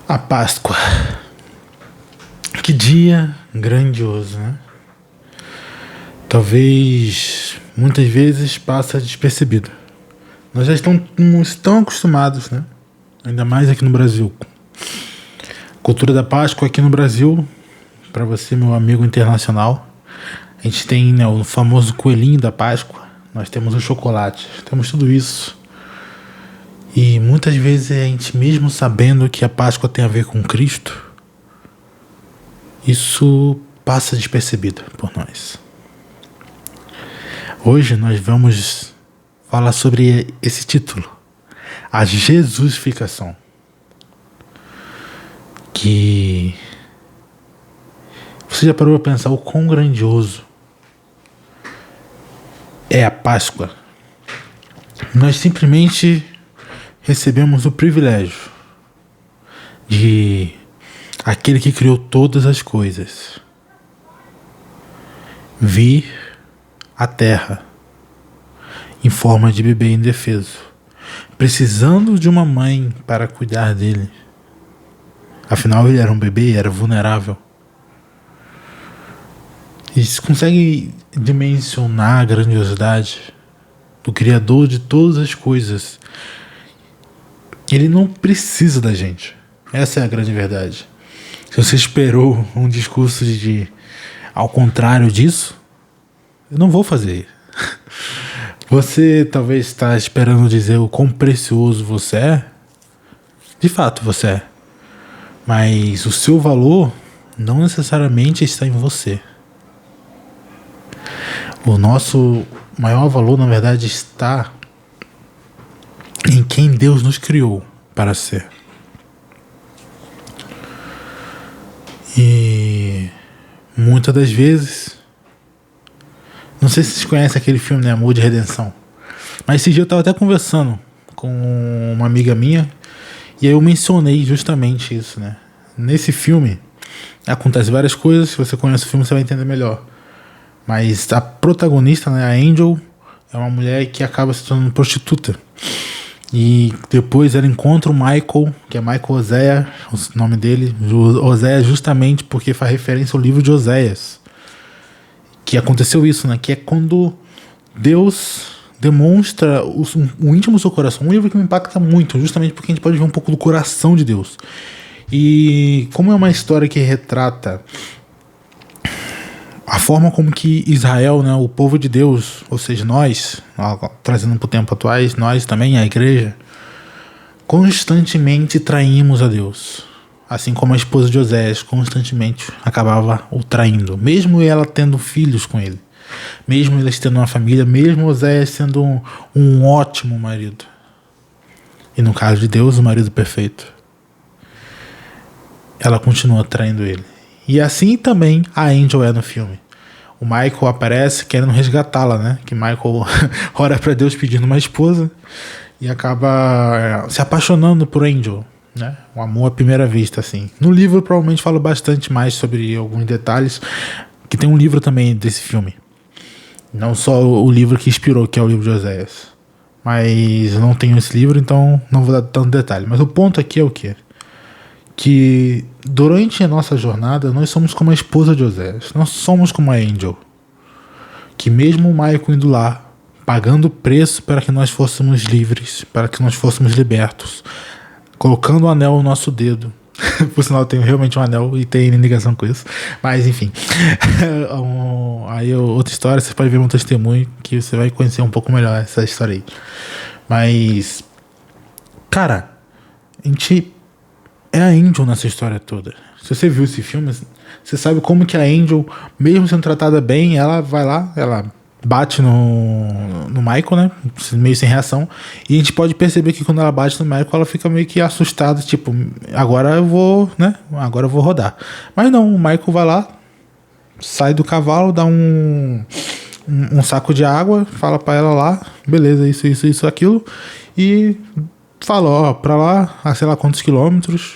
A Páscoa. Que dia grandioso, né? Talvez muitas vezes passa despercebido. Nós já estamos tão acostumados, né? Ainda mais aqui no Brasil. Cultura da Páscoa aqui no Brasil, para você, meu amigo internacional, a gente tem, né, o famoso coelhinho da Páscoa, nós temos o chocolate, temos tudo isso. E muitas vezes a gente, mesmo sabendo que a Páscoa tem a ver com Cristo, isso passa despercebido por nós. Hoje nós vamos falar sobre esse título, a Jesusificação. Que você já parou para pensar o quão grandioso é a Páscoa? Nós simplesmente recebemos o privilégio de aquele que criou todas as coisas vir à Terra em forma de bebê indefeso, precisando de uma mãe para cuidar dele. Afinal, ele era um bebê, era vulnerável. E se consegue dimensionar a grandiosidade do Criador de todas as coisas. Ele não precisa da gente. Essa é a grande verdade. Se você esperou um discurso de ao contrário disso, eu não vou fazer. Você talvez está esperando dizer o quão precioso você é. De fato você é. Mas o seu valor não necessariamente está em você. O nosso maior valor, na verdade, está em quem Deus nos criou para ser. E muitas das vezes, não sei se vocês conhecem aquele filme, né, Amor de Redenção, mas esse dia eu estava até conversando com uma amiga minha e aí eu mencionei justamente isso, né? Nesse filme acontece várias coisas. Se você conhece o filme, você vai entender melhor. Mas a protagonista, né, a Angel, é uma mulher que acaba se tornando prostituta. E depois ela encontra o Michael, que é Michael Oséias, o nome dele, Oséias, justamente porque faz referência ao livro de Oséias. Que aconteceu isso, né? Que é quando Deus demonstra o íntimo do seu coração. Um livro que me impacta muito, justamente porque a gente pode ver um pouco do coração de Deus. E como é uma história que retrata a forma como que Israel, né, o povo de Deus, ou seja, nós, trazendo para o tempo atuais, nós também, a igreja, constantemente traímos a Deus. Assim como a esposa de Oséias constantemente acabava o traindo. Mesmo ela tendo filhos com ele. Mesmo eles tendo uma família. Mesmo Oséias sendo um ótimo marido. E no caso de Deus, o marido perfeito. Ela continua traindo ele. E assim também a Angel é no filme. O Michael aparece querendo resgatá-la, né? Que Michael ora para Deus pedindo uma esposa e acaba se apaixonando por Angel, né? Um amor à primeira vista, assim. No livro eu provavelmente falo bastante mais sobre alguns detalhes, que tem um livro também desse filme. Não só o livro que inspirou, que é o livro de Oséias. Mas eu não tenho esse livro, então não vou dar tanto detalhe. Mas o ponto aqui é o quê? Que durante a nossa jornada nós somos como a esposa de Oséias, nós somos como a Angel, que mesmo o Michael indo lá, pagando o preço para que nós fôssemos livres, para que nós fôssemos libertos, colocando o anel no nosso dedo, por sinal eu tenho realmente um anel e tem ligação com isso, mas enfim, aí outra história, você pode ver um testemunho que você vai conhecer um pouco melhor essa história aí. Mas cara, a gente é a Angel nessa história toda. Se você viu esse filme, você sabe como que a Angel, mesmo sendo tratada bem, ela vai lá, ela bate no Michael, né? Meio sem reação. E a gente pode perceber que quando ela bate no Michael, ela fica meio que assustada, tipo, agora eu vou, né? Agora eu vou rodar. Mas não, o Michael vai lá, sai do cavalo, dá um saco de água, fala pra ela lá, beleza, isso, aquilo, e fala, ó, pra lá, a sei lá quantos quilômetros,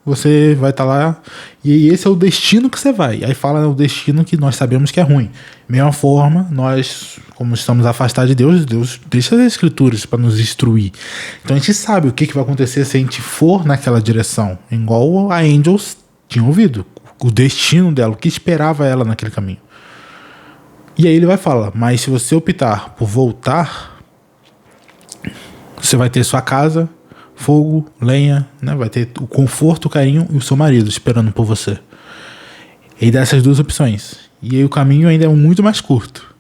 você vai estar lá e esse é o destino que você vai. Aí fala o destino que nós sabemos que é ruim. Mesma forma, nós, como estamos afastados de Deus, Deus deixa as escrituras para nos instruir. Então a gente sabe o que vai acontecer se a gente for naquela direção. Igual a Angels tinha ouvido. O destino dela, o que esperava ela naquele caminho. E aí ele vai falar, mas se você optar por voltar, você vai ter sua casa, fogo, lenha, né? Vai ter o conforto, o carinho e o seu marido esperando por você. E dá essas duas opções. E aí o caminho ainda é muito mais curto.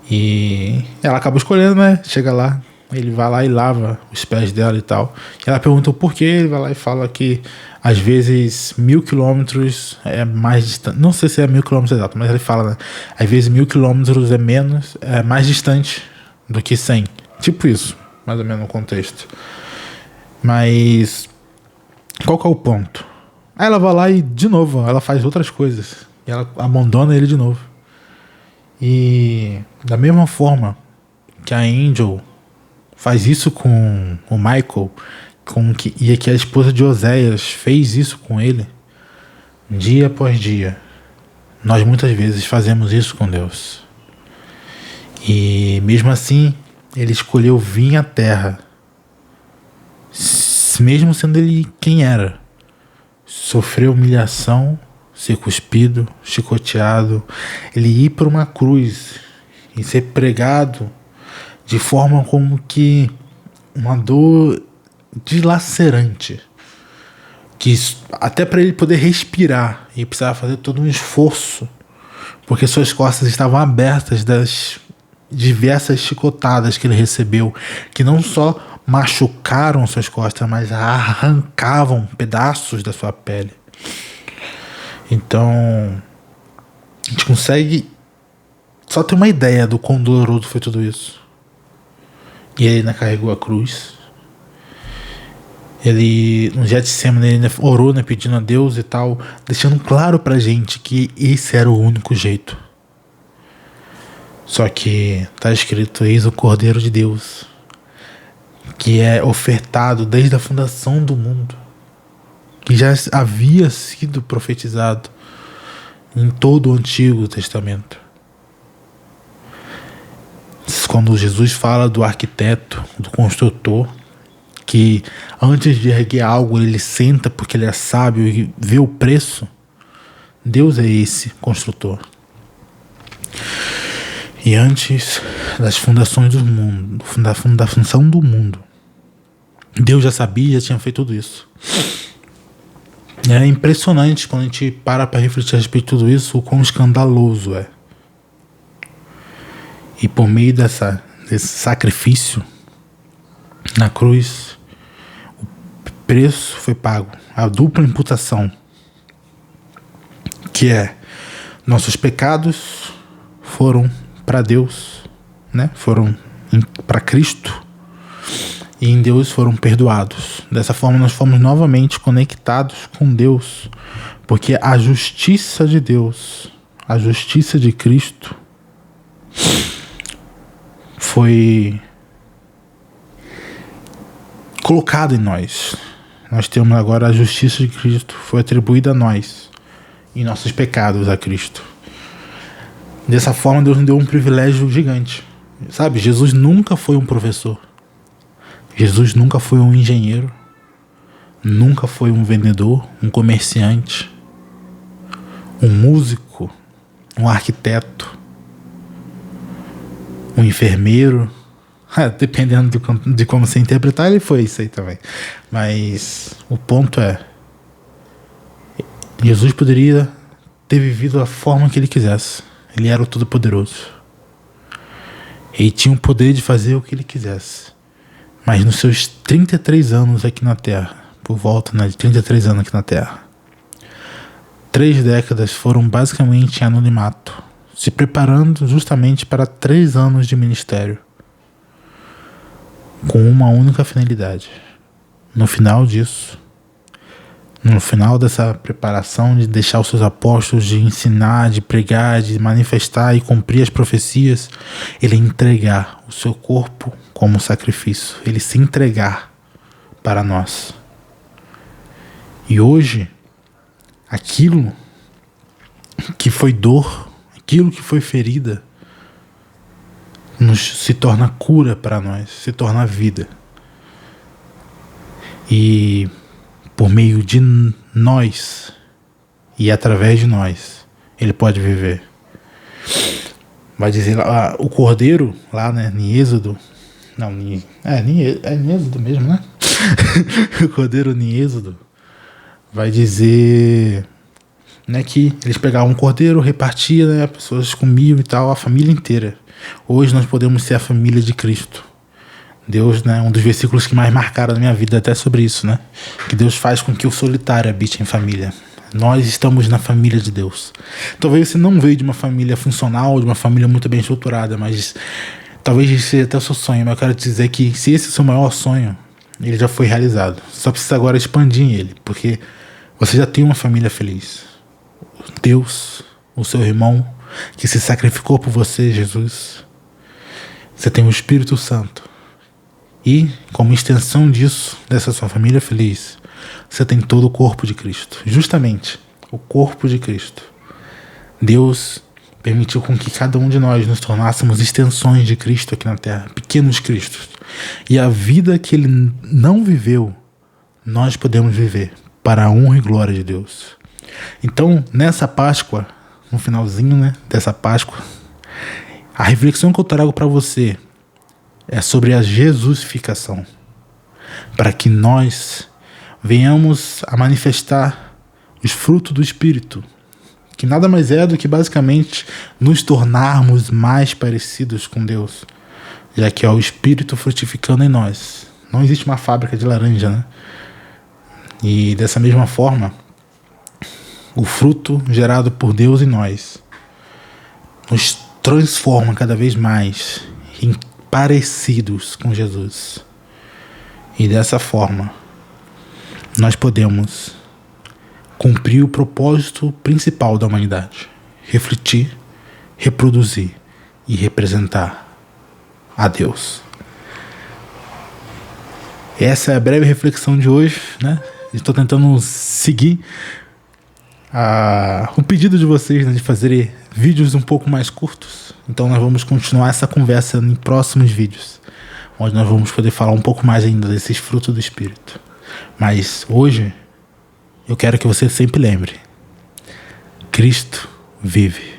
E ela acaba escolhendo, né? Chega lá, ele vai lá e lava os pés dela e tal. E ela pergunta o porquê, ele vai lá e fala que às vezes 1.000 quilômetros é mais distante. Não sei se é 1.000 quilômetros exato, mas ele fala, né? Às vezes 1.000 quilômetros é mais distante do que 100. Tipo isso, mais ou menos no contexto. Mas qual que é o ponto? Aí ela vai lá e de novo ela faz outras coisas. E ela abandona ele de novo. E da mesma forma que a Angel faz isso com o Michael, e que a esposa de Oséias fez isso com ele, dia após dia, nós muitas vezes fazemos isso com Deus. E mesmo assim, ele escolheu vir à terra, mesmo sendo ele quem era. Sofreu humilhação, ser cuspido, chicoteado, ele ir para uma cruz e ser pregado de forma como que uma dor dilacerante, que até para ele poder respirar ele precisava fazer todo um esforço, porque suas costas estavam abertas das diversas chicotadas que ele recebeu, que não só machucaram suas costas, mas arrancavam pedaços da sua pele. Então a gente consegue só ter uma ideia do quão doloroso foi tudo isso. E ele ainda carregou a cruz. Ele, no Getsemane, ele ainda orou, né, pedindo a Deus e tal, deixando claro pra gente que esse era o único jeito. Só que tá escrito: eis o Cordeiro de Deus, que é ofertado desde a fundação do mundo, que já havia sido profetizado em todo o Antigo Testamento. Quando Jesus fala do arquiteto, do construtor, que antes de erguer algo ele senta porque ele é sábio e vê o preço, Deus é esse construtor. E antes das fundações do mundo, da fundação do mundo, Deus já sabia, já tinha feito tudo isso. É impressionante quando a gente para refletir a respeito de tudo isso, o quão escandaloso é. E por meio desse sacrifício na cruz, o preço foi pago, a dupla imputação, que é nossos pecados foram para Deus, né? Foram para Cristo, e em Deus foram perdoados. Dessa forma nós fomos novamente conectados com Deus, porque a justiça de Deus, a justiça de Cristo foi colocada em nós. Nós temos agora a justiça de Cristo, foi atribuída a nós e nossos pecados a Cristo. Dessa forma Deus nos deu um privilégio gigante. Sabe, Jesus nunca foi um professor. Jesus nunca foi um engenheiro, nunca foi um vendedor, um comerciante, um músico, um arquiteto, um enfermeiro. Dependendo de como você interpretar, ele foi isso aí também. Mas o ponto é, Jesus poderia ter vivido da forma que ele quisesse. Ele era o Todo-Poderoso. Ele tinha o poder de fazer o que ele quisesse. Mas nos seus 33 anos aqui na Terra, por volta, né, de 33 anos aqui na Terra, 3 décadas foram basicamente em anonimato, se preparando justamente para 3 anos de ministério, com uma única finalidade. No final disso, no final dessa preparação de deixar os seus apóstolos, de ensinar, de pregar, de manifestar e cumprir as profecias, ele entregar o seu corpo como sacrifício, ele se entregar para nós. E hoje, aquilo que foi dor, aquilo que foi ferida, se torna cura para nós, se torna vida. E por meio de nós e através de nós, ele pode viver. Vai dizer lá, o Cordeiro, lá, né, em Êxodo. Não, em Êxodo mesmo, né? O Cordeiro em Êxodo vai dizer, né, que eles pegavam um cordeiro, repartiam, né, as pessoas comiam e tal, a família inteira. Hoje nós podemos ser a família de Cristo. Deus, né, um dos versículos que mais marcaram na minha vida até sobre isso, né? Que Deus faz com que o solitário habite em família. Nós estamos na família de Deus. Talvez você não veio de uma família funcional, de uma família muito bem estruturada, mas talvez esse seja até o seu sonho. Mas eu quero te dizer que se esse é o seu maior sonho, ele já foi realizado. Só precisa agora expandir ele, porque você já tem uma família feliz. Deus, o seu irmão, que se sacrificou por você, Jesus. Você tem o Espírito Santo. E, como extensão disso, dessa sua família feliz, você tem todo o corpo de Cristo. Justamente, o corpo de Cristo. Deus permitiu com que cada um de nós nos tornássemos extensões de Cristo aqui na Terra, pequenos Cristos. E a vida que ele não viveu, nós podemos viver para a honra e glória de Deus. Então, nessa Páscoa, no finalzinho, né, dessa Páscoa, a reflexão que eu trago para você é sobre a jesusificação, para que nós venhamos a manifestar os frutos do Espírito, que nada mais é do que basicamente nos tornarmos mais parecidos com Deus, já que é o Espírito frutificando em nós. Não existe uma fábrica de laranja, né? E dessa mesma forma, o fruto gerado por Deus em nós nos transforma cada vez mais em parecidos com Jesus. E dessa forma, nós podemos cumprir o propósito principal da humanidade: refletir, reproduzir e representar a Deus. Essa é a breve reflexão de hoje, né? Estou tentando seguir o pedido de vocês, né, de fazer vídeos um pouco mais curtos. Então nós vamos continuar essa conversa em próximos vídeos, onde nós vamos poder falar um pouco mais ainda desses frutos do Espírito. Mas hoje eu quero que você sempre lembre: Cristo vive.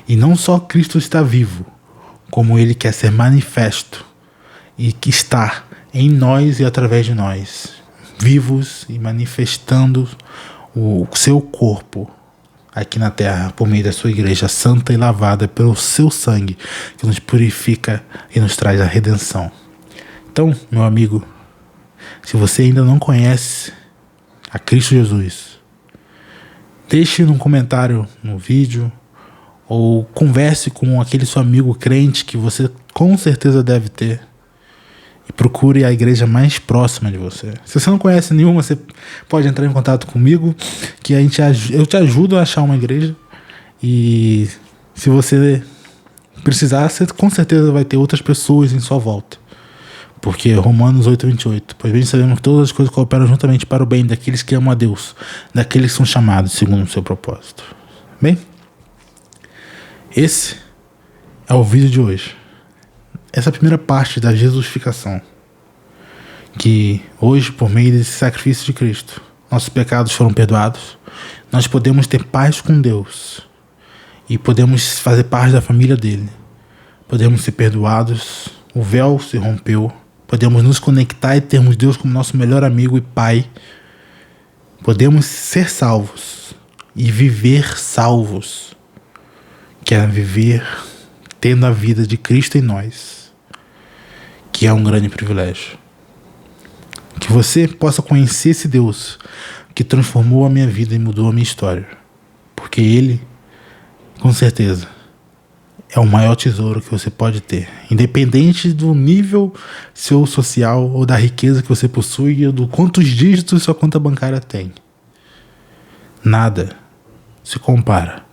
E não só Cristo está vivo, como Ele quer ser manifesto e que está em nós e através de nós, vivos e manifestando o seu corpo aqui na terra, por meio da sua igreja santa e lavada pelo seu sangue, que nos purifica e nos traz a redenção. Então, meu amigo, se você ainda não conhece a Cristo Jesus, deixe um comentário no vídeo ou converse com aquele seu amigo crente que você com certeza deve ter. E procure a igreja mais próxima de você. Se você não conhece nenhuma, você pode entrar em contato comigo, que eu te ajudo a achar uma igreja. E se você precisar, você com certeza vai ter outras pessoas em sua volta. Porque Romanos 8:28, pois bem sabemos que todas as coisas cooperam juntamente para o bem daqueles que amam a Deus, daqueles que são chamados segundo o seu propósito. Bem, esse é o vídeo de hoje. Essa primeira parte da jesusificação, que hoje, por meio desse sacrifício de Cristo, nossos pecados foram perdoados, nós podemos ter paz com Deus e podemos fazer parte da família dele, podemos ser perdoados, o véu se rompeu, podemos nos conectar e termos Deus como nosso melhor amigo e pai, podemos ser salvos e viver salvos, que é viver tendo a vida de Cristo em nós, que é um grande privilégio. Que você possa conhecer esse Deus que transformou a minha vida e mudou a minha história, porque Ele, com certeza, é o maior tesouro que você pode ter, independente do nível seu social ou da riqueza que você possui ou do quantos dígitos sua conta bancária tem. Nada se compara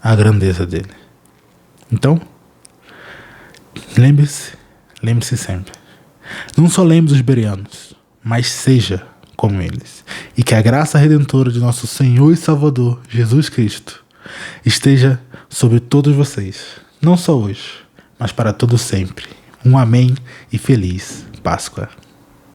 à grandeza dele. Então, lembre-se sempre. Não só lembre dos bereanos, mas seja como eles. E que a graça redentora de nosso Senhor e Salvador, Jesus Cristo, esteja sobre todos vocês, não só hoje, mas para todo sempre. Um amém e feliz Páscoa.